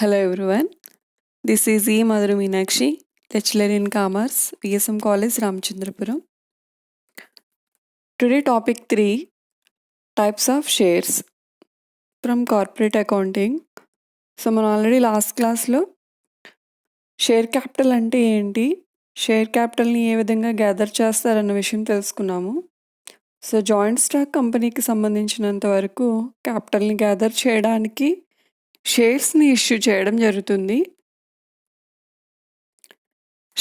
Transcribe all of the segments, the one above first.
Hello everyone, this is E. Madhuru Meenakshi, lecturer in Commerce, VSM College, Ramachandrapuram. Today topic 3, types of shares from corporate accounting. So మనం already last క్లాస్లో share capital అంటే ఏంటి, share క్యాపిటల్ని ఏ విధంగా gather చేస్తారన్న విషయం తెలుసుకున్నాము. So joint stock కంపెనీకి సంబంధించినంత వరకు క్యాపిటల్ని గ్యాదర్ చేయడానికి షేర్స్ని ఇష్యూ చేయడం జరుగుతుంది.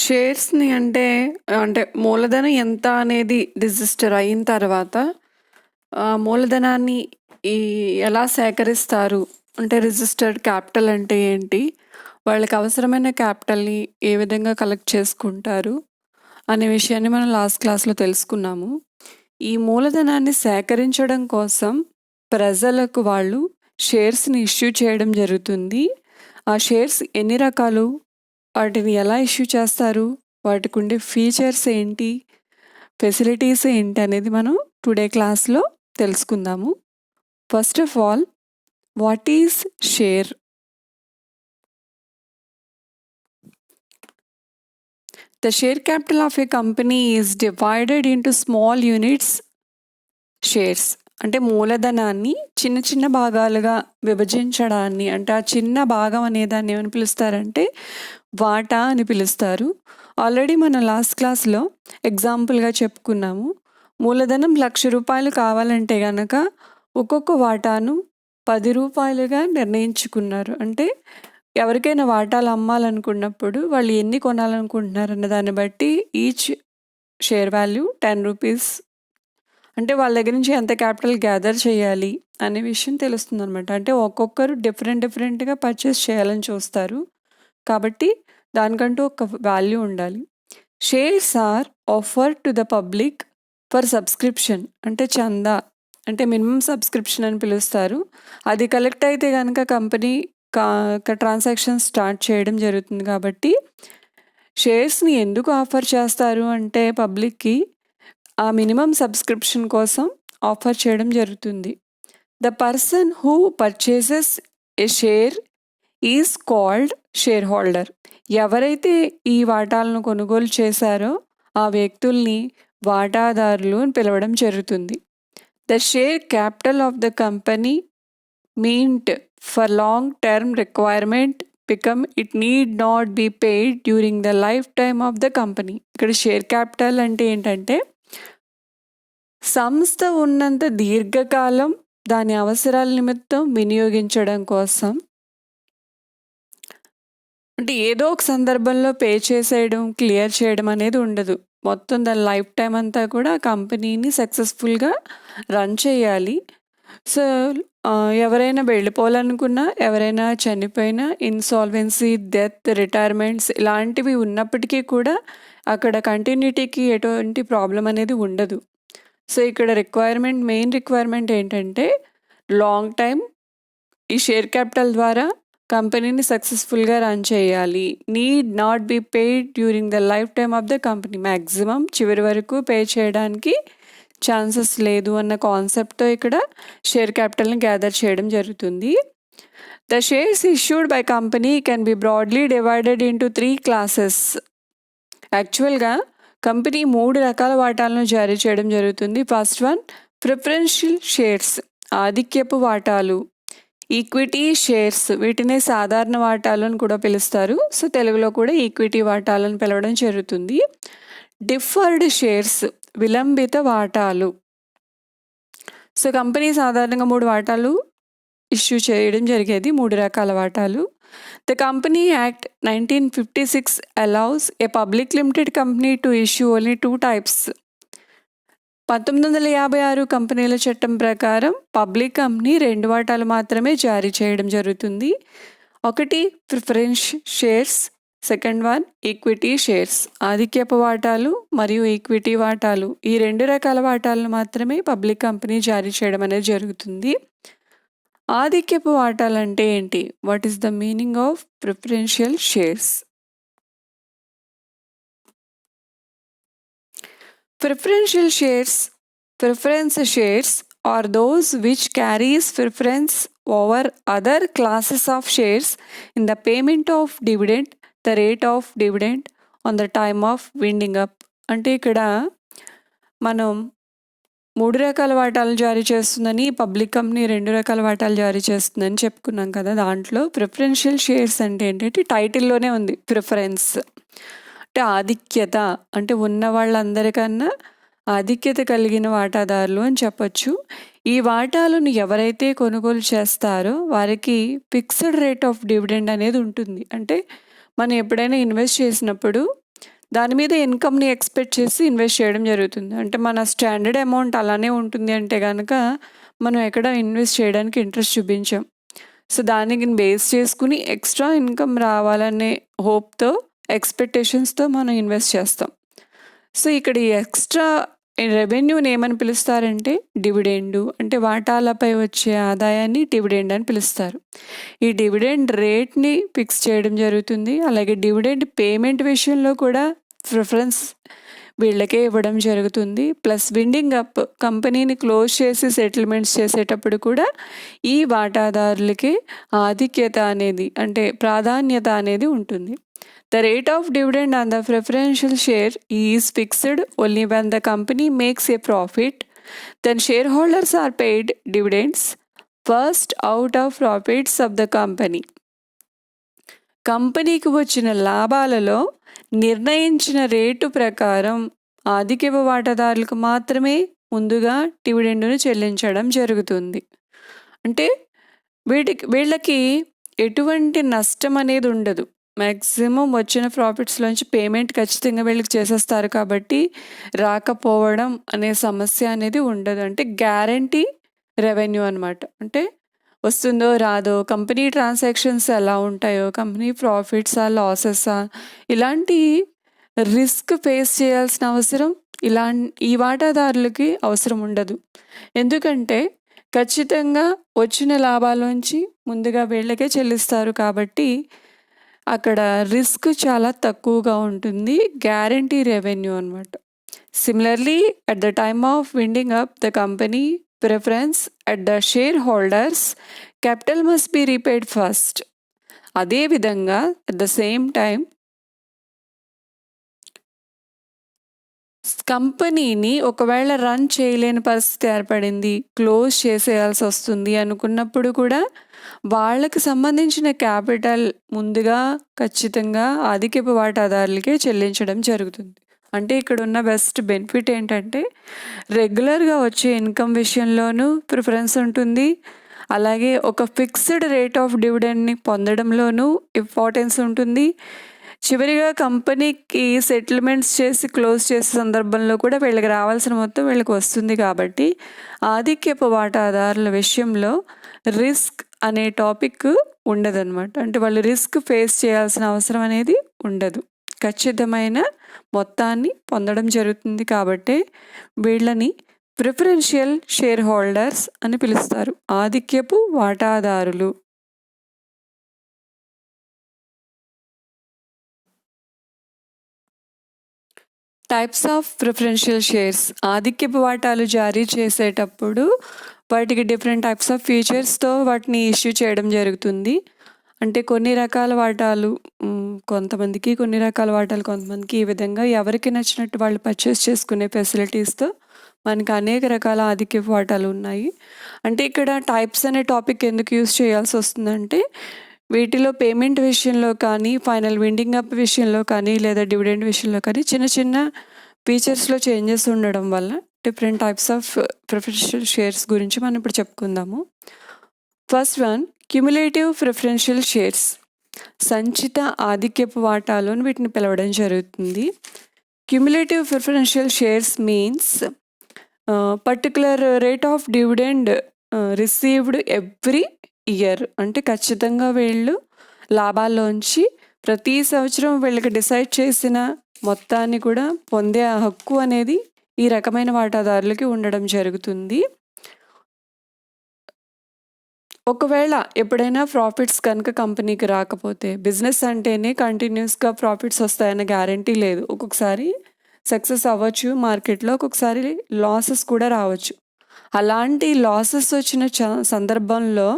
షేర్స్ని అంటే మూలధనం ఎంత అనేది రిజిస్టర్ అయిన తర్వాత మూలధనాన్ని ఎలా సేకరిస్తారు, అంటే రిజిస్టర్డ్ క్యాపిటల్ అంటే ఏంటి, వాళ్ళకి అవసరమైన క్యాపిటల్ని ఏ విధంగా కలెక్ట్ చేసుకుంటారు అనే విషయాన్ని మనం లాస్ట్ క్లాస్లో తెలుసుకున్నాము. ఈ మూలధనాన్ని సేకరించడం కోసం ప్రజలకు వాళ్ళు షేర్స్ని ఇష్యూ చేయడం జరుగుతుంది. ఆ షేర్స్ ఎన్ని రకాలు, వాటిని ఎలా ఇష్యూ చేస్తారు, వాటికి ఉండే ఫీచర్స్ ఏంటి, ఫెసిలిటీస్ ఏంటి అనేది మనం టుడే క్లాస్లో తెలుసుకుందాము. First of all, what is share? The share capital of a company is divided into small units, shares. అంటే మూలధనాన్ని చిన్న చిన్న భాగాలుగా విభజించడాన్ని, అంటే ఆ చిన్న భాగం అనేదాన్ని ఏమని పిలుస్తారంటే వాటా అని పిలుస్తారు. ఆల్రెడీ మనం లాస్ట్ క్లాస్లో ఎగ్జాంపుల్గా చెప్పుకున్నాము. మూలధనం 1,00,000 రూపాయలు కావాలంటే కనుక ఒక్కొక్క వాటాను 10 రూపాయలుగా నిర్ణయించుకున్నారు. అంటే ఎవరికైనా వాటాలు అమ్మాలనుకున్నప్పుడు వాళ్ళు ఎన్ని కొనాలనుకుంటున్నారు అన్న దాన్ని బట్టి ఈచ్ షేర్ వాల్యూ 10 రూపీస్, అంటే వాళ్ళ దగ్గర నుంచి ఎంత క్యాపిటల్ గ్యాదర్ చేయాలి అనే విషయం తెలుస్తుంది అనమాట. అంటే ఒక్కొక్కరు డిఫరెంట్గా పర్చేస్ చేయాలని చూస్తారు, కాబట్టి దానికంటూ ఒక వాల్యూ ఉండాలి. Shares are offer to the public for subscription, అంటే చందా, అంటే మినిమం సబ్స్క్రిప్షన్ అని పిలుస్తారు. అది కలెక్ట్ అయితే కనుక కంపెనీ ట్రాన్సాక్షన్ స్టార్ట్ చేయడం జరుగుతుంది. కాబట్టి షేర్స్ని ఎందుకు ఆఫర్ చేస్తారు అంటే పబ్లిక్కి ఆ మినిమం సబ్స్క్రిప్షన్ కోసం ఆఫర్ చేయడం జరుగుతుంది. The person who purchases A share is called share holder. ఎవరైతే ఈ వాటాలను కొనుగోలు చేశారో ఆ వ్యక్తుల్ని వాటాదారులు అని పిలవడం జరుగుతుంది. The share capital of the company meant for long term requirement become it need not be paid during the life time of the company. ఇక్కడ షేర్ క్యాపిటల్ అంటే ఏంటంటే సంస్థ ఉన్నంత దీర్ఘకాలం దాని అవసరాల నిమిత్తం వినియోగించడం కోసం, అంటే ఏదో ఒక సందర్భంలో పే చేసేయడం, క్లియర్ చేయడం అనేది ఉండదు. మొత్తం దాని లైఫ్ టైం అంతా కూడా కంపెనీని సక్సెస్ఫుల్గా రన్ చేయాలి. సో ఎవరైనా వెళ్ళిపోవాలనుకున్నా, ఎవరైనా చనిపోయినా, ఇన్సాల్వెన్సీ, డెత్, రిటైర్మెంట్స్ ఇలాంటివి ఉన్నప్పటికీ కూడా అక్కడ కంటిన్యూటీకి ఎటువంటి ప్రాబ్లం అనేది ఉండదు. సో ఇక్కడ మెయిన్ రిక్వైర్మెంట్ ఏంటంటే లాంగ్ టైం ఈ షేర్ క్యాపిటల్ ద్వారా కంపెనీని సక్సెస్ఫుల్గా రన్ చేయాలి. Need not be paid during the life time of the company. Maximum చివరి వరకు పే చేయడానికి ఛాన్సెస్ లేదు అన్న కాన్సెప్ట్తో ఇక్కడ షేర్ క్యాపిటల్ని గ్యాదర్ చేయడం జరుగుతుంది. The shares issued by company can be broadly divided into 3 classes. యాక్చువల్గా కంపెనీ 3 రకాల వాటాలను జారీ చేయడం జరుగుతుంది. ఫస్ట్ వన్ ప్రిఫరెన్షియల్ షేర్స్, ఆధిక్యపు వాటాలు. ఈక్విటీ షేర్స్, వీటినే సాధారణ వాటాలు అని కూడా పిలుస్తారు. సో తెలుగులో కూడా ఈక్విటీ వాటాలను పిలవడం జరుగుతుంది. డిఫర్డ్ షేర్స్, విలంబిత వాటాలు. సో కంపెనీ సాధారణంగా 3 వాటాలు ఇష్యూ చేయడం జరిగేది, 3 రకాల వాటాలు. The company act 1956 allows a public limited company to issue only 2 types. 1956 కంపెనీల చట్టం ప్రకారం పబ్లిక్ కంపెనీ 2 వాటాలు మాత్రమే జారీ చేయడం జరుగుతుంది. ఒకటి preference shares, second one equity shares. ఆధిక్యపు వాటాలు మరియు ఈక్విటీ వాటాలు, ఈ 2 రకాల వాటాలను మాత్రమే పబ్లిక్ కంపెనీ జారీ చేయడం అనేది జరుగుతుంది. ఆధిక్యపు వాటాలు అంటే ఏంటి? What is the meaning of preferential shares? Preference shares are those which carries preference over other classes of shares in the payment of dividend, the rate of dividend on the time of winding up. అంటే ఇక్కడ మనం 3 రకాల వాటాలు జారీ చేస్తుందని, public company 2 రకాల వాటాలు జారీ చేస్తుందని చెప్పుకున్నాం కదా. దాంట్లో ప్రిఫరెన్షియల్ షేర్స్ అంటే ఏంటంటే టైటిల్లోనే ఉంది ప్రిఫరెన్స్, అంటే ఆధిక్యత, అంటే ఉన్న వాళ్ళందరికన్నా ఆధిక్యత కలిగిన వాటాదారులు అని చెప్పొచ్చు. ఈ వాటాలను ఎవరైతే కొనుగోలు చేస్తారో వారికి ఫిక్స్డ్ రేట్ ఆఫ్ డివిడెండ్ అనేది ఉంటుంది. అంటే మనం ఎప్పుడైనా ఇన్వెస్ట్ చేసినప్పుడు దాని మీద ఇన్కమ్ని ఎక్స్పెక్ట్ చేసి ఇన్వెస్ట్ చేయడం జరుగుతుంది. అంటే మన స్టాండర్డ్ అమౌంట్ అలానే ఉంటుంది అంటే కనుక మనం ఎక్కడ ఇన్వెస్ట్ చేయడానికి ఇంట్రెస్ట్ చూపించాం. సో దానికి బేస్ చేసుకుని ఎక్స్ట్రా ఇన్కమ్ రావాలనే హోప్తో, ఎక్స్పెక్టేషన్స్తో మనం ఇన్వెస్ట్ చేస్తాం. సో ఇక్కడ ఈ ఎక్స్ట్రా రెవెన్యూని ఏమని పిలుస్తారంటే డివిడెండు, అంటే వాటాలపై వచ్చే ఆదాయాన్ని డివిడెండ్ అని పిలుస్తారు. ఈ డివిడెండ్ రేట్ని ఫిక్స్ చేయడం జరుగుతుంది. అలాగే డివిడెండ్ పేమెంట్ విషయంలో కూడా ప్రిఫరెన్స్ వీళ్ళకే ఇవ్వడం జరుగుతుంది. ప్లస్ విండింగ్ అప్, కంపెనీని క్లోజ్ చేసి సెటిల్మెంట్స్ చేసేటప్పుడు కూడా ఈ వాటాదారులకి ఆధిక్యత అనేది, అంటే ప్రాధాన్యత అనేది ఉంటుంది. The rate of dividend on the preferential share is fixed only when the company makes a profit. Then shareholders are paid dividends first out of profits of the company. కంపెనీకి వచ్చిన లాభాలలో నిర్ణయించిన రేటు ప్రకారం ఆధిక్యపు వాటాదారులకు మాత్రమే ముందుగా డివిడెండును చెల్లించడం జరుగుతుంది. అంటే వీళ్ళకి ఎటువంటి నష్టం అనేది ఉండదు. మ్యాక్సిమం వచ్చిన ప్రాఫిట్స్లోంచి పేమెంట్ ఖచ్చితంగా వీళ్ళకి చేసేస్తారు కాబట్టి రాకపోవడం అనే సమస్య అనేది ఉండదు. అంటే గ్యారంటీ రెవెన్యూ అనమాట. అంటే వస్తుందో రాదో, కంపెనీ ట్రాన్సాక్షన్స్ ఎలా ఉంటాయో, కంపెనీ ప్రాఫిట్సా లాసెసా, ఇలాంటి రిస్క్ ఫేస్ చేయాల్సిన అవసరం ఈ వాటాదారులకి అవసరం ఉండదు. ఎందుకంటే ఖచ్చితంగా వచ్చిన లాభాలోంచి ముందుగా వీళ్ళకే చెల్లిస్తారు కాబట్టి అక్కడ రిస్క్ చాలా తక్కువగా ఉంటుంది. గ్యారంటీ రెవెన్యూ అనమాట. Similarly at the time of winding up the company preference at the share holders capital must be repaid first. అదేవిధంగా అట్ ద సేమ్ టైం కంపెనీని ఒకవేళ రన్ చేయలేని పరిస్థితి ఏర్పడింది, క్లోజ్ చేసేయాల్సి వస్తుంది అనుకున్నప్పుడు కూడా వాళ్ళకి సంబంధించిన క్యాపిటల్ ముందుగా ఖచ్చితంగా ఆధిక్యపు వాటాదారులకే చెల్లించడం జరుగుతుంది. అంటే ఇక్కడ ఉన్న బెస్ట్ బెనిఫిట్ ఏంటంటే రెగ్యులర్గా వచ్చే ఇన్కమ్ విషయంలోనూ ప్రిఫరెన్స్ ఉంటుంది. అలాగే ఒక ఫిక్స్డ్ రేట్ ఆఫ్ డివిడెండ్ని పొందడంలోనూ ఇంపార్టెన్స్ ఉంటుంది. చివరిగా కంపెనీకి సెటిల్మెంట్స్ చేసి క్లోజ్ చేసే సందర్భంలో కూడా వీళ్ళకి రావాల్సిన మొత్తం వీళ్ళకి వస్తుంది. కాబట్టి ఆధిక్యపు వాటాదారుల విషయంలో రిస్క్ అనే టాపిక్ ఉండదన్నమాట. అంటే వాళ్ళు రిస్క్ ఫేస్ చేయాల్సిన అవసరం అనేది ఉండదు. ఖచ్చితమైన మొత్తాన్ని పొందడం జరుగుతుంది కాబట్టి వీళ్ళని ప్రిఫరెన్షియల్ షేర్ హోల్డర్స్ అని పిలుస్తారు, ఆధిక్యపు వాటాదారులు. Types of preferential shares. ఆధిక్యపు వాటాలు జారీ చేసేటప్పుడు వాటికి డిఫరెంట్ టైప్స్ ఆఫ్ ఫీచర్స్తో వాటిని ఇష్యూ చేయడం జరుగుతుంది. అంటే కొన్ని రకాల వాటాలు కొంతమందికి, కొన్ని రకాల వాటాలు కొంతమందికి, ఈ విధంగా ఎవరికి నచ్చినట్టు వాళ్ళు పర్చేస్ చేసుకునే ఫెసిలిటీస్తో మనకి అనేక రకాల ఆధిక్యపు వాటాలు ఉన్నాయి. అంటే ఇక్కడ టైప్స్ అనే టాపిక్ ఎందుకు యూజ్ చేయాల్సి వస్తుందంటే వీటిలో పేమెంట్ విషయంలో కానీ, ఫైనల్ విండింగ్ అప్ విషయంలో కానీ, లేదా డివిడెండ్ విషయంలో కానీ చిన్న చిన్న ఫీచర్స్లో చేంజెస్ ఉండడం వల్ల different types of preferential shares గురించి మనం ఇప్పుడు చెప్పుకుందాము. First one, cumulative preferential shares. సంచిత ఆధిక్యపు వాటాలు అని వీటిని పిలవడం జరుగుతుంది. Cumulative preferential shares means particular rate of dividend received every year. అంటే ఖచ్చితంగా వీళ్ళు లాభాల్లోంచి ప్రతి సంవత్సరం వీళ్ళకి డిసైడ్ చేసిన మొత్తాన్ని కూడా పొందే హక్కు అనేది ఈ రకమైన వాటాదారులకి ఉండడం జరుగుతుంది. ఒకవేళ ఎప్పుడైనా ప్రాఫిట్స్ కనుక కంపెనీకి రాకపోతే, బిజినెస్ అంటేనే కంటిన్యూస్గా ప్రాఫిట్స్ వస్తాయన్న గ్యారంటీ లేదు. ఒక్కొక్కసారి సక్సెస్ అవ్వచ్చు మార్కెట్లో, ఒక్కొక్కసారి లాసెస్ కూడా రావచ్చు. అలాంటి లాసెస్ వచ్చిన సందర్భంలో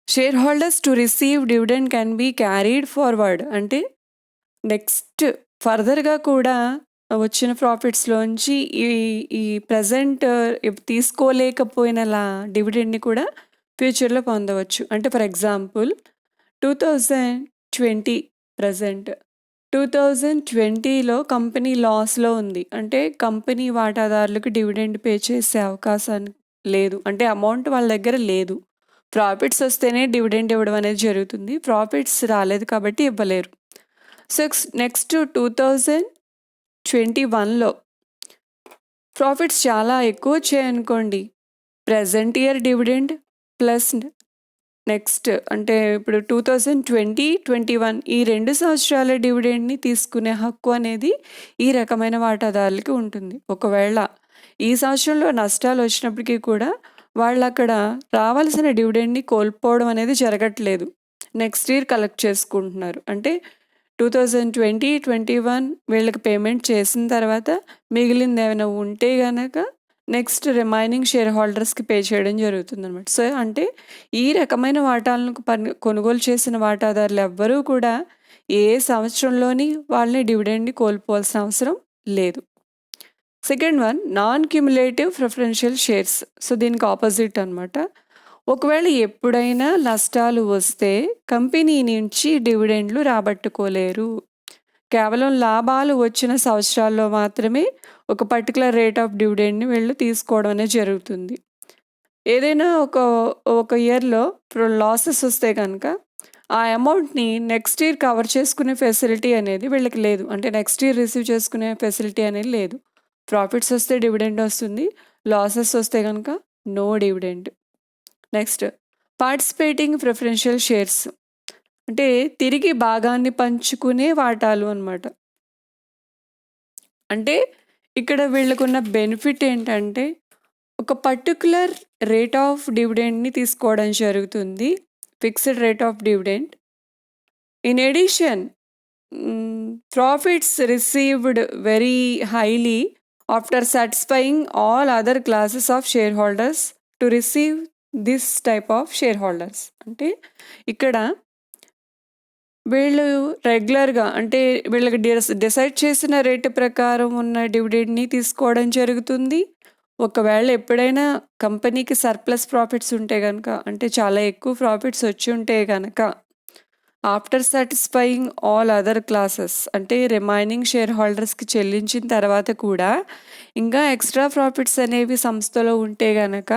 share holders to receive dividend can be carried forward. అంటే నెక్స్ట్ ఫర్దర్గా కూడా వచ్చిన ప్రాఫిట్స్లోంచి ఈ ఈ ప్రజెంట్ తీసుకోలేకపోయిన డివిడెండ్ని కూడా ఫ్యూచర్లో పొందవచ్చు. అంటే ఫర్ ఎగ్జాంపుల్ 2020 ప్రజెంట్ 2020లో కంపెనీ లాస్లో ఉంది. అంటే కంపెనీ వాటాదారులకు డివిడెండ్ పే చేసే అవకాశాన్ని లేదు. అంటే అమౌంట్ వాళ్ళ దగ్గర లేదు. ప్రాఫిట్స్ వస్తేనే డివిడెండ్ ఇవ్వడం అనేది జరుగుతుంది. ప్రాఫిట్స్ రాలేదు కాబట్టి ఇవ్వలేరు. సో నెక్స్ట్ 2021లో ప్రాఫిట్స్ చాలా ఎక్కువ వచ్చాయనుకోండి, present year dividend plus next అంటే ఇప్పుడు 2020-21 ఈ 2 సంవత్సరాల డివిడెండ్ని తీసుకునే హక్కు అనేది ఈ రకమైన వాటాదారులకి ఉంటుంది. ఒకవేళ ఈ సంవత్సరంలో నష్టాలు వచ్చినప్పటికీ కూడా వాళ్ళు అక్కడ రావాల్సిన డివిడెండ్ని కోల్పోవడం అనేది జరగట్లేదు. నెక్స్ట్ ఇయర్ కలెక్ట్ చేసుకుంటున్నారు. అంటే 2020-21 వీళ్ళకి పేమెంట్ చేసిన తర్వాత మిగిలింది ఏమైనా ఉంటే కనుక నెక్స్ట్ రిమైనింగ్ షేర్ హోల్డర్స్కి పే చేయడం జరుగుతుంది అనమాట. సో అంటే ఈ రకమైన వాటాలను కొనుగోలు చేసిన వాటాదారులు ఎవ్వరూ కూడా ఏ సంవత్సరంలోని వాళ్ళని డివిడెండ్ని కోల్పోవాల్సిన అవసరం లేదు. Second one, non cumulative preferential shares. So దీనికి ఆపోజిట్ అనమాట. ఒకవేళ ఎప్పుడైనా నష్టాలు వస్తే కంపెనీ నుంచి డివిడెండ్లు రాబట్టుకోలేరు. కేవలం లాభాలు వచ్చిన సంవత్సరాల్లో మాత్రమే ఒక పర్టికులర్ రేట్ ఆఫ్ డివిడెండ్ని వీళ్ళు తీసుకోవడం అనేది జరుగుతుంది. ఏదైనా ఒక ఇయర్లో లాసెస్ వస్తే కనుక ఆ అమౌంట్ని నెక్స్ట్ ఇయర్ కవర్ చేసుకునే ఫెసిలిటీ అనేది వీళ్ళకి లేదు. అంటే నెక్స్ట్ ఇయర్ రిసీవ్ చేసుకునే ఫెసిలిటీ అనేది లేదు. ప్రాఫిట్స్ వస్తే డివిడెండ్ వస్తుంది, లాసెస్ వస్తే కనుక no dividend. Next, participating preferential shares అంటే తిరిగి భాగాన్ని పంచుకునే వాటాలు అనమాట. అంటే ఇక్కడ వీళ్ళకున్న బెనిఫిట్ ఏంటంటే ఒక పర్టికులర్ రేట్ ఆఫ్ డివిడెండ్ని తీసుకోవడం జరుగుతుంది, fixed rate of dividend. In addition profits received very highly after satisfying all other classes of share holders to receive this type of share holders. అంటే ఇక్కడ వీళ్ళు రెగ్యులర్గా అంటే వీళ్ళకి డిసైడ్ చేసిన రేటు ప్రకారం ఉన్న డివిడెండ్ని తీసుకోవడం జరుగుతుంది. ఒకవేళ ఎప్పుడైనా కంపెనీకి సర్ప్లస్ ప్రాఫిట్స్ ఉంటే కనుక, అంటే చాలా ఎక్కువ ప్రాఫిట్స్ వచ్చి ఉంటే కనుక after satisfying all other classes అంటే రిమైనింగ్ షేర్ హోల్డర్స్కి చెల్లించిన తర్వాత కూడా ఇంకా ఎక్స్ట్రా ప్రాఫిట్స్ అనేవి సంస్థలో ఉంటే కనుక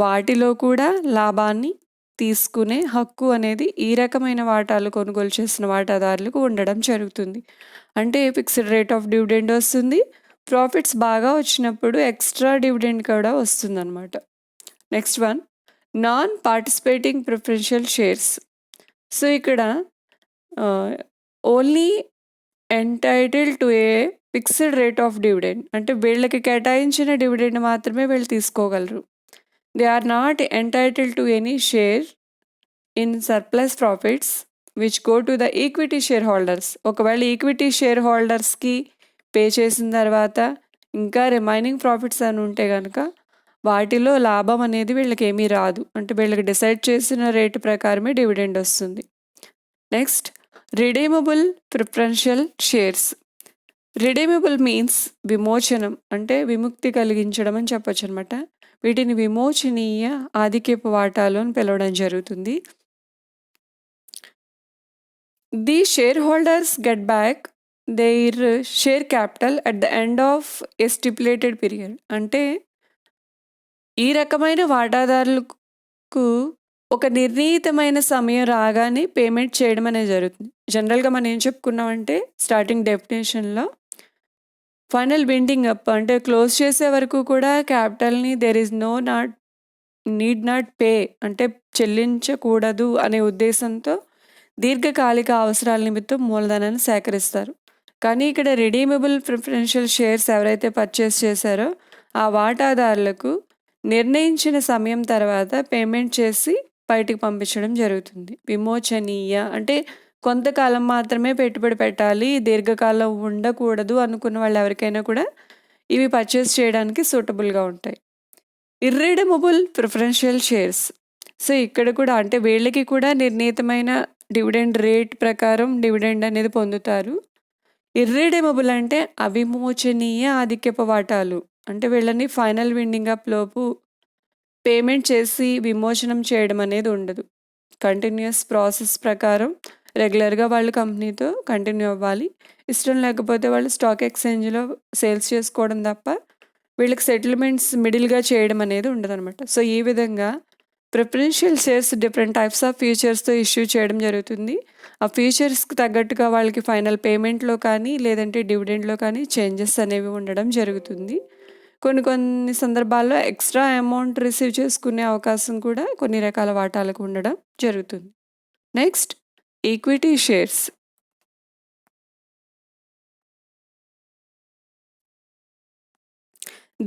వాటిలో కూడా లాభాన్ని తీసుకునే హక్కు అనేది ఈ రకమైన వాటాలు కొనుగోలు చేసిన వాటాదారులకు ఉండడం జరుగుతుంది. అంటే ఫిక్స్డ్ రేట్ ఆఫ్ డివిడెండ్ వస్తుంది, ప్రాఫిట్స్ బాగా వచ్చినప్పుడు ఎక్స్ట్రా డివిడెండ్ కూడా వస్తుందన్నమాట. Next one, non participating preferential shares. So ఇక్కడ only entitle to a fixed rate of dividend అంటే వీళ్ళకి కేటాయించిన డివిడెండ్ మాత్రమే వీళ్ళు తీసుకోగలరు. They are not entitle to any share in surplus profits which go to the equity share holders. ఒకవేళ equity share హోల్డర్స్కి pay చేసిన తర్వాత ఇంకా రిమైనింగ్ ప్రాఫిట్స్ అని ఉంటే కనుక వాటిలో లాభం అనేది వీళ్ళకి ఏమీ రాదు. అంటే వీళ్ళకి డిసైడ్ చేసిన రేటు ప్రకారమే డివిడెండ్ వస్తుంది. Next, redeemable preferential shares. Redeemable means విమోచనం అంటే విముక్తి కలిగించడం అని చెప్పొచ్చు అనమాట. వీటిని విమోచనీయ ఆధిక్యపు వాటాలు అని పిలవడం జరుగుతుంది. The share holders get back their share capital at the end of a stipulated period. అంటే ఈ రకమైన వాటాదారులకు ఒక నిర్ణీతమైన సమయం రాగానే పేమెంట్ చేయడం అనేది జరుగుతుంది. జనరల్గా మనం ఏం చెప్పుకున్నామంటే స్టార్టింగ్ డెఫినేషన్లో ఫైనల్ బిల్డింగ్ అప్ అంటే క్లోజ్ చేసే వరకు కూడా క్యాపిటల్ని నీడ్ నాట్ పే అంటే చెల్లించకూడదు అనే ఉద్దేశంతో దీర్ఘకాలిక అవసరాల నిమిత్తం మూలధనాన్ని సేకరిస్తారు. కానీ ఇక్కడ రిడీమబుల్ ప్రిఫరెన్షియల్ షేర్స్ ఎవరైతే పర్చేస్ చేశారో ఆ వాటాదారులకు నిర్ణయించిన సమయం తర్వాత పేమెంట్ చేసి బయటికి పంపించడం జరుగుతుంది. విమోచనీయ అంటే కొంతకాలం మాత్రమే పెట్టుబడి పెట్టాలి, దీర్ఘకాలం ఉండకూడదు అనుకున్న వాళ్ళు ఎవరికైనా కూడా ఇవి పర్చేస్ చేయడానికి సూటబుల్గా ఉంటాయి. ఇర్రిడీమబుల్ ప్రిఫరెన్షియల్ షేర్స్. సో ఇక్కడ కూడా అంటే వీళ్ళకి కూడా నిర్ణీతమైన డివిడెండ్ రేట్ ప్రకారం డివిడెండ్ అనేది పొందుతారు. ఇర్రిడీమబుల్ అంటే అవిమోచనీయ ఆధిక్యపు వాటాలు. అంటే వీళ్ళని ఫైనల్ విండింగ్ అప్ లోపు పేమెంట్ చేసి విమోచనం చేయడం అనేది ఉండదు. కంటిన్యూస్ ప్రాసెస్ ప్రకారం రెగ్యులర్గా వాళ్ళు కంపెనీతో కంటిన్యూ అవ్వాలి. ఇష్టం లేకపోతే వాళ్ళు స్టాక్ ఎక్స్చేంజ్లో సేల్స్ చేసుకోవడం తప్ప వీళ్ళకి సెటిల్మెంట్స్ మిడిల్గా చేయడం అనేది ఉండదన్నమాట. సో ఈ విధంగా preferential shares different types of ఫ్యూచర్స్తో ఇష్యూ చేయడం జరుగుతుంది. ఆ ఫ్యూచర్స్కి తగ్గట్టుగా వాళ్ళకి ఫైనల్ పేమెంట్లో కానీ లేదంటే డివిడెండ్లో కానీ చేంజెస్ అనేవి ఉండడం జరుగుతుంది. కొన్ని సందర్భాల్లో ఎక్స్ట్రా అమౌంట్ రిసీవ్ చేసుకునే అవకాశం కూడా కొన్ని రకాల వాటాలకు ఉండడం జరుగుతుంది. Next equity shares.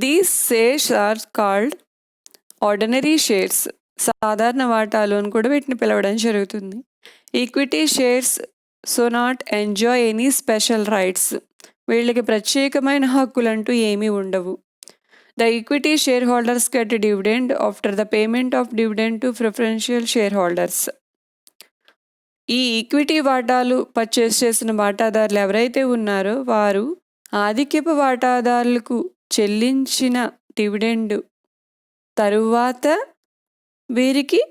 These shares are called ordinary shares. సాధారణ వాటాలు అని కూడా వీటిని పిలవడం జరుగుతుంది. Equity shares so not enjoy any special rights. వీళ్ళకి ప్రత్యేకమైన హక్కులంటూ ఏమీ ఉండవు. The equity shareholders get a dividend after the payment of dividend to preferential shareholders. ఈ ఈక్విటీ వాటాలు పర్చేస్ చేసిన వాటాదారులు ఎవరైతే ఉన్నారో వారు ఆధిక్యపు వాటాదారులకు చెల్లించిన డివిడెండ్ తరువాత వీరికి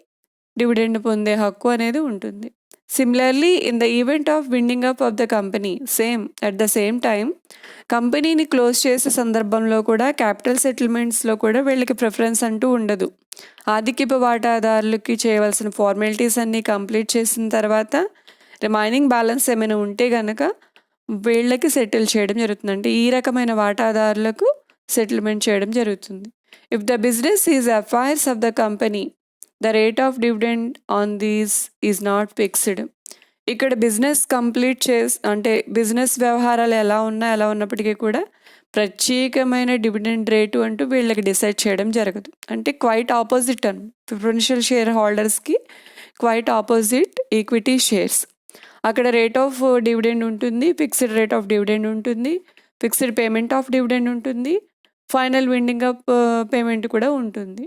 డివిడెండ్ పొందే హక్కు అనేది ఉంటుంది. Similarly in the event of winding up of the company at the same time కంపెనీని క్లోజ్ చేసే సందర్భంలో కూడా క్యాపిటల్ సెటిల్మెంట్స్లో కూడా వీళ్ళకి ప్రిఫరెన్స్ అంటూ ఉండదు. ఆధిక్యపు వాటాదారులకి చేయవలసిన ఫార్మాలిటీస్ అన్నీ కంప్లీట్ చేసిన తర్వాత రిమైనింగ్ బ్యాలెన్స్ ఏమైనా ఉంటే కనుక వీళ్ళకి సెటిల్ చేయడం జరుగుతుంది. అంటే ఈ రకమైన వాటాదారులకు సెటిల్మెంట్ చేయడం జరుగుతుంది. If the business is affairs of the company the rate of dividend on these is not fixed. ఇక్కడ బిజినెస్ కంప్లీట్ అంటే బిజినెస్ వ్యవహారాలు ఎలా ఉన్నప్పటికీ కూడా ప్రత్యేకమైన డివిడెండ్ రేటు అంటూ వీళ్ళకి డిసైడ్ చేయడం జరగదు. అంటే క్వైట్ ఆపోజిట్ ప్రిఫరెన్షియల్ షేర్ హోల్డర్స్కి క్వైట్ ఆపోజిట్ ఈక్విటీ షేర్స్. అక్కడ రేట్ ఆఫ్ డివిడెండ్ ఉంటుంది, ఫిక్స్డ్ రేట్ ఆఫ్ డివిడెండ్ ఉంటుంది, ఫిక్స్డ్ పేమెంట్ ఆఫ్ డివిడెండ్ ఉంటుంది, ఫైనల్ విండింగ్ అప్ పేమెంట్ కూడా ఉంటుంది.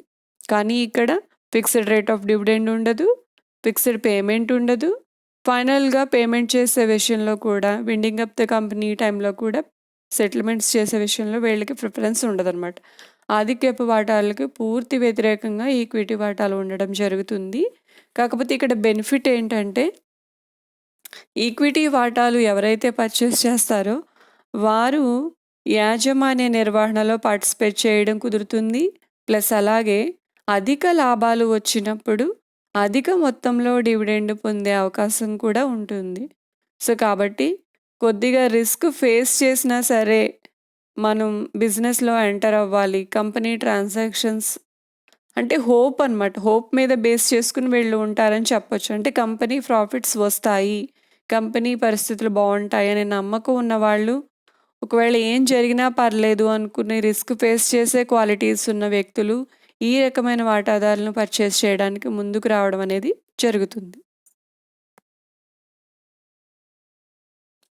కానీ ఇక్కడ ఫిక్స్డ్ రేట్ ఆఫ్ డివిడెండ్ ఉండదు, ఫిక్స్డ్ పేమెంట్ ఉండదు. ఫైనల్గా పేమెంట్ చేసే విషయంలో కూడా విండింగ్ అప్ ద కంపెనీ టైంలో కూడా సెటిల్మెంట్స్ చేసే విషయంలో వీళ్ళకి ప్రిఫరెన్స్ ఉండదన్నమాట. ఆధిక్యపు వాటాలకు పూర్తి వ్యతిరేకంగా ఈక్విటీ వాటాలు ఉండడం జరుగుతుంది. కాకపోతే ఇక్కడ బెనిఫిట్ ఏంటంటే ఈక్విటీ వాటాలు ఎవరైతే పర్చేస్ చేస్తారో వారు యాజమాన్య నిర్వహణలో పార్టిసిపేట్ చేయడం కుదురుతుంది. ప్లస్ అలాగే అధిక లాభాలు వచ్చినప్పుడు అధిక మొత్తంలో డివిడెండ్ పొందే అవకాశం కూడా ఉంటుంది. సో కాబట్టి కొద్దిగా రిస్క్ ఫేస్ చేసినా సరే మనం బిజినెస్లో ఎంటర్ అవ్వాలి. కంపెనీ ట్రాన్సాక్షన్స్ అంటే హోప్ అనమాట, హోప్ మీద బేస్ చేసుకుని వీళ్ళు ఉంటారని చెప్పొచ్చు. అంటే కంపెనీ ప్రాఫిట్స్ వస్తాయి, కంపెనీ పరిస్థితులు బాగుంటాయి అనే నమ్మకం ఉన్నవాళ్ళు, ఒకవేళ ఏం జరిగినా పర్లేదు అనుకునే రిస్క్ ఫేస్ చేసే క్వాలిటీస్ ఉన్న వ్యక్తులు ఈ రకమైన వాటాదారులను పర్చేస్ చేయడానికి ముందుకు రావడం అనేది జరుగుతుంది.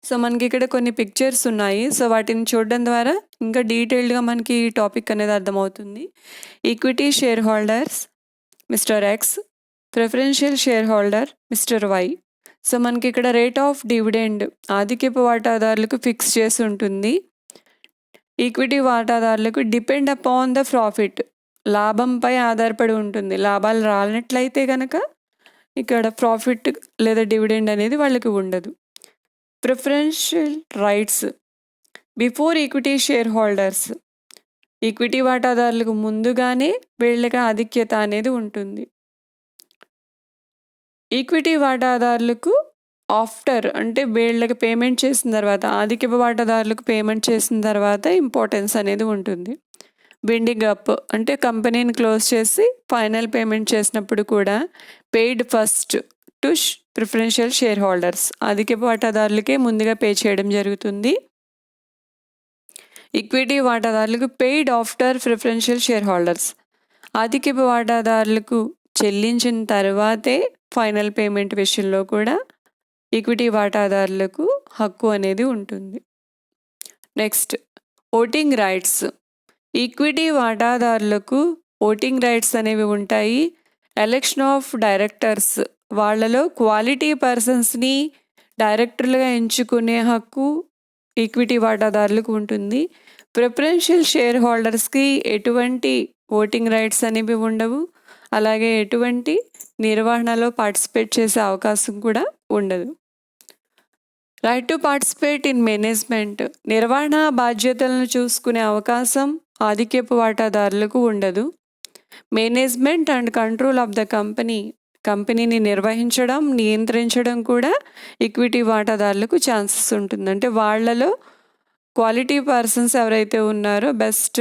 సో మనకి ఇక్కడ కొన్ని పిక్చర్స్ ఉన్నాయి. సో వాటిని చూడడం ద్వారా ఇంకా డీటెయిల్డ్గా మనకి ఈ టాపిక్ అనేది అర్థమవుతుంది. Equity share holders mister X, preferential share holder mister Y. So మనకి ఇక్కడ రేట్ ఆఫ్ డివిడెండ్ ఆధిక్యపు వాటాదారులకు ఫిక్స్ చేసి ఉంటుంది. ఈక్విటీ వాటాదారులకు డిపెండ్ అపాన్ ద ప్రాఫిట్, లాభంపై ఆధారపడి ఉంటుంది. లాభాలు రానట్లయితే కనుక ఇక్కడ ప్రాఫిట్ లేదా డివిడెండ్ అనేది వాళ్ళకి ఉండదు. Preferential rights before equity share holders, equity వాటాదారులకు ముందుగానే వీళ్ళకి ఆధిక్యత అనేది ఉంటుంది. ఈక్విటీ వాటాదారులకు ఆఫ్టర్ అంటే వీళ్ళకి పేమెంట్ చేసిన తర్వాత, ఆధిక్యపు వాటాదారులకు పేమెంట్ చేసిన తర్వాత ఇంపార్టెన్స్ అనేది ఉంటుంది. విండింగ్ అప్ అంటే కంపెనీని క్లోజ్ చేసి ఫైనల్ పేమెంట్ చేసినప్పుడు కూడా paid first to preferential share holders, అధికపు వాటాదారులకే ముందుగా పే చేయడం జరుగుతుంది. ఈక్విటీ వాటాదారులకు paid after preferential share holders, అధికపు వాటాదారులకు చెల్లించిన తర్వాతే ఫైనల్ పేమెంట్ విషయంలో కూడా ఈక్విటీ వాటాదారులకు హక్కు అనేది ఉంటుంది. Next voting rights. ఈక్విటీ వాటాదారులకు ఓటింగ్ రైట్స్ అనేవి ఉంటాయి. ఎలక్షన్ ఆఫ్ డైరెక్టర్స్, వాళ్ళలో క్వాలిటీ పర్సన్స్ని డైరెక్టర్లుగా ఎంచుకునే హక్కు ఈక్విటీ వాటాదారులకు ఉంటుంది. ప్రిఫరెన్షియల్ షేర్ హోల్డర్స్కి ఎటువంటి ఓటింగ్ రైట్స్ అనేవి ఉండవు. అలాగే ఎటువంటి నిర్వహణలో పార్టిసిపేట్ చేసే అవకాశం కూడా ఉండదు. Right to participate in management, నిర్వహణ బాధ్యతలను చూసుకునే అవకాశం ఆధిక్యపు వాటాదారులకు ఉండదు. Management and control of the కంపెనీని నిర్వహించడం, నియంత్రించడం కూడా ఈక్విటీ వాటాదారులకు ఛాన్సెస్ ఉంటుంది. అంటే వాళ్ళలో క్వాలిటీ పర్సన్స్ ఎవరైతే ఉన్నారో, బెస్ట్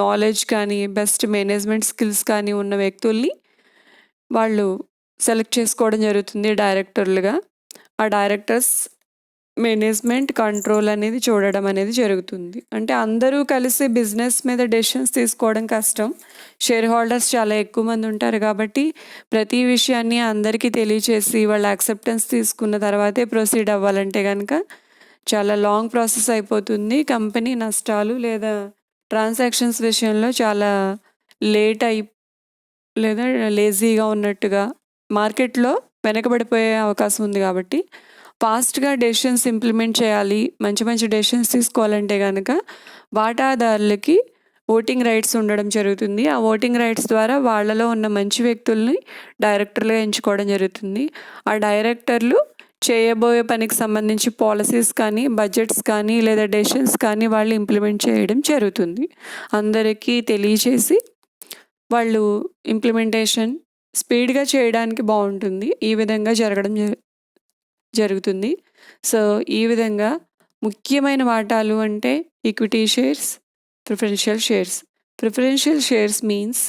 నాలెడ్జ్ కానీ బెస్ట్ మేనేజ్మెంట్ స్కిల్స్ కానీ ఉన్న వ్యక్తుల్ని వాళ్ళు సెలెక్ట్ చేసుకోవడం జరుగుతుంది డైరెక్టర్లుగా. ఆ డైరెక్టర్స్ మేనేజ్మెంట్ కంట్రోల్ అనేది చూడడం అనేది జరుగుతుంది. అంటే అందరూ కలిసి బిజినెస్ మీద డెసిషన్స్ తీసుకోవడం కష్టం. షేర్ హోల్డర్స్ చాలా ఎక్కువ మంది ఉంటారు కాబట్టి ప్రతి విషయాన్ని అందరికీ తెలియచేసి వాళ్ళ యాక్సెప్టెన్స్ తీసుకున్న తర్వాతే ప్రొసీడ్ అవ్వాలంటే కనుక చాలా లాంగ్ ప్రాసెస్ అయిపోతుంది. కంపెనీ నష్టాలు లేదా ట్రాన్సాక్షన్స్ విషయంలో చాలా లేట్ లేదా లేజీగా ఉన్నట్టుగా మార్కెట్లో వెనకబడిపోయే అవకాశం ఉంది. కాబట్టి ఫాస్ట్గా డెసిషన్స్ ఇంప్లిమెంట్ చేయాలి, మంచి మంచి డెసిషన్స్ తీసుకోవాలంటే కనుక వాటాదారులకి ఓటింగ్ రైట్స్ ఉండడం జరుగుతుంది. ఆ ఓటింగ్ రైట్స్ ద్వారా వాళ్ళలో ఉన్న మంచి వ్యక్తుల్ని డైరెక్టర్లుగా ఎంచుకోవడం జరుగుతుంది. ఆ డైరెక్టర్లు చేయబోయే పనికి సంబంధించి పాలసీస్ కానీ బడ్జెట్స్ కానీ లేదా డెసిషన్స్ కానీ వాళ్ళు ఇంప్లిమెంట్ చేయడం జరుగుతుంది. అందరికీ తెలియచేసి వాళ్ళు ఇంప్లిమెంటేషన్ స్పీడ్గా చేయడానికి బాగుంటుంది. ఈ విధంగా జరుగుతుంది. సో ఈ విధంగా ముఖ్యమైన వాటాలు అంటే equity shares, preferential shares. Preferential shares means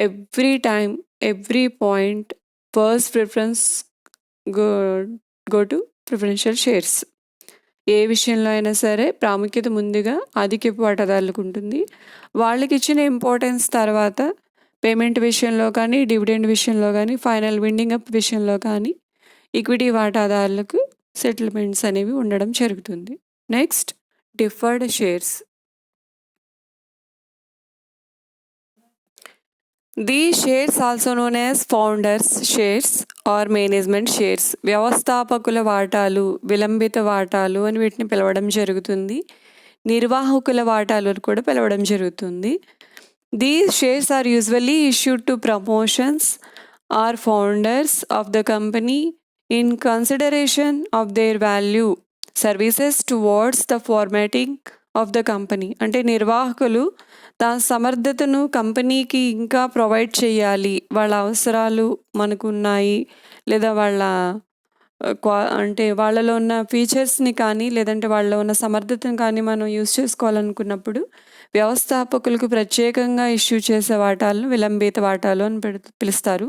every time, every point first preference go to preferential shares. ఏ విషయంలో అయినా సరే ప్రాముఖ్యత ముందుగా ఆధిక్యపు వాటాదారులకు ఉంటుంది. వాళ్ళకి ఇచ్చిన ఇంపార్టెన్స్ తర్వాత పేమెంట్ విషయంలో కానీ, డివిడెండ్ విషయంలో కానీ, ఫైనల్ విండింగ్ అప్ విషయంలో కానీ ఈక్విటీ వాటాదారులకు సెటిల్మెంట్స్ అనేవి ఉండడం జరుగుతుంది. Next, deferred shares. These shares also known as founders shares or management shares. వ్యవస్థాపకుల వాటాలు, విలంబిత వాటాలు అని వీటిని పిలవడం జరుగుతుంది. నిర్వాహకుల వాటాలు అని కూడా పిలవడం జరుగుతుంది. These shares are usually issued to promotions or founders of the company in consideration of their value services towards the formatting of the company. అంటే నిర్వాహకులు తన సమర్థతను కంపెనీకి ఇంకా ప్రొవైడ్ చేయాలి, వాళ్ళ అవసరాలు మనకు ఉన్నాయి లేదా వాళ్ళ అంటే వాళ్ళలో ఉన్న ఫీచర్స్ని కానీ లేదంటే వాళ్ళలో ఉన్న సమర్థతను కానీ మనం యూజ్ చేసుకోవాలనుకున్నప్పుడు వ్యవస్థాపకులకు ప్రత్యేకంగా ఇష్యూ చేసే వాటాలను విలంబిత వాటాలు అని పిలుస్తారు.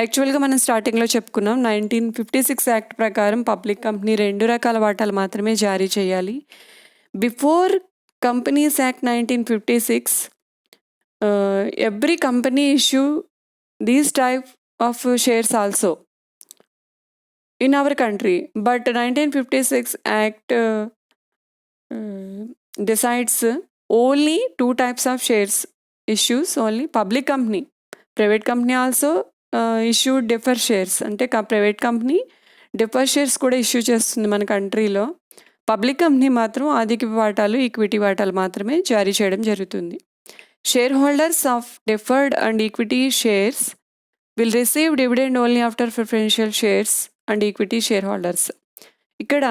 యాక్చువల్గా మనం స్టార్టింగ్లో చెప్పుకున్నాం 1956 యాక్ట్ ప్రకారం పబ్లిక్ కంపెనీ 2 రకాల వాటాలు మాత్రమే జారీ చేయాలి. Before companies act 1956 every company issue these type of shares also in our country, but 1956 act decides only 2 types of shares issues. Only public company, private company also issued defer shares. అంటే private company differ shares కూడా issue చేస్తుంది మన కంట్రీలో. Public company మాత్రం ఆధిక్య వాటాలు, equity వాటాలు మాత్రమే జారీ చేయడం జరుగుతుంది. Shareholders of deferred and equity shares will receive dividend only after preferential shares and equity shareholders. ఇక్కడ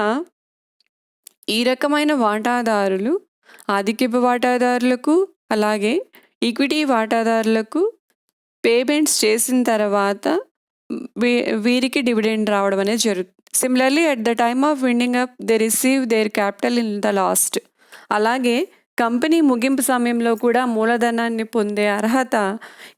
ఈ రకమైన వాటాదారులు ఆధిక్యపు వాటాదారులకు అలాగే ఈక్విటీ వాటాదారులకు పేమెంట్స్ చేసిన తర్వాత వీరికి డివిడెండ్ రావడం అనేది జరుగుతుంది. Similarly at the time of winding up they receive their capital in the last. అలాగే కంపెనీ ముగింపు సమయంలో కూడా మూలధనాన్ని పొందే అర్హత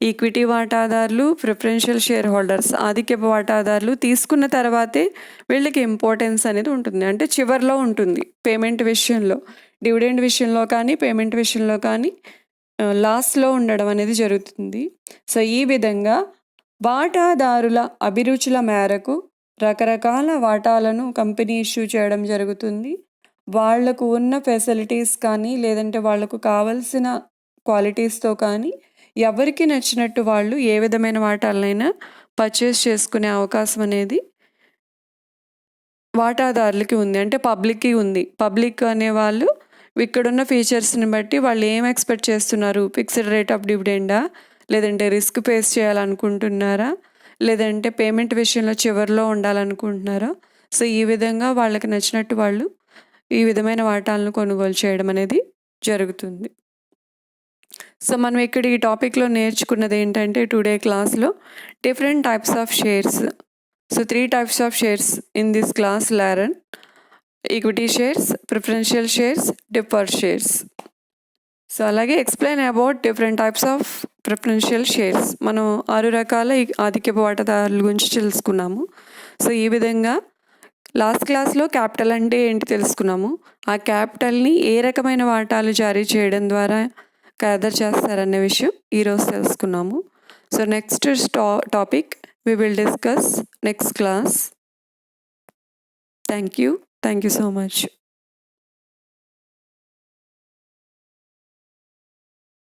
ఈక్విటీ వాటాదారులు, ప్రిఫరెన్షియల్ షేర్ హోల్డర్స్, ఆధిక్యపు వాటాదారులు తీసుకున్న తర్వాతే వీళ్ళకి ఇంపార్టెన్స్ అనేది ఉంటుంది. అంటే చివరిలో ఉంటుంది పేమెంట్ విషయంలో, డివిడెండ్ విషయంలో కానీ పేమెంట్ విషయంలో కానీ లాస్ట్లో ఉండడం అనేది జరుగుతుంది. సో ఈ విధంగా వాటాదారుల అభిరుచుల మేరకు రకరకాల వాటాలను కంపెనీ ఇష్యూ చేయడం జరుగుతుంది. వాళ్లకు ఉన్న ఫెసిలిటీస్ కానీ లేదంటే వాళ్లకు కావాల్సిన క్వాలిటీస్తో కానీ ఎవరికి నచ్చినట్టు వాళ్ళు ఏ విధమైన వాటాలనైనా పర్చేస్ చేసుకునే అవకాశం అనేది వాటాదారులకి ఉంది. అంటే పబ్లిక్‌కి ఉంది. పబ్లిక్ అనేవాళ్ళు ఇక్కడున్న ఫీచర్స్‌ని బట్టి వాళ్ళు ఏం ఎక్స్‌పెక్ట్ చేస్తున్నారు? ఫిక్స్డ్ రేట్ ఆఫ్ డివిడెండా? లేదంటే రిస్క్ ఫేస్ చేయాలనుకుంటున్నారా? లేదంటే పేమెంట్ విషయంలో చివరిలో ఉండాలనుకుంటున్నారా? సో, ఈ విధంగా వాళ్ళకి నచ్చినట్టు వాళ్ళు ఈ విధమైన వాటాలను కొనుగోలు చేయడం అనేది జరుగుతుంది. సో, మనం ఇక్కడ ఈ టాపిక్‌లో నేర్చుకున్నది ఏంటంటే టుడే క్లాస్‌లో different types of shares. So, 3 types of shares in this class learn: equity shares, preferential shares, deferred shares. So, అలాగే explain about different types of preferential shares. మనం 6 రకాల ఆధిక్యపు వాటాదారుల గురించి తెలుసుకున్నాము. సో, ఈ విధంగా లాస్ట్ క్లాస్‌లో క్యాపిటల్ అంటే ఏంటి తెలుసుకున్నాము. ఆ క్యాపిటల్‌ని ఏ రకమైన వాటాలు జారీ చేయడం ద్వారా గ్యాదర్ చేస్తారనే విషయం ఈరోజు తెలుసుకున్నాము. So, next topic we will discuss next class. Thank you so much.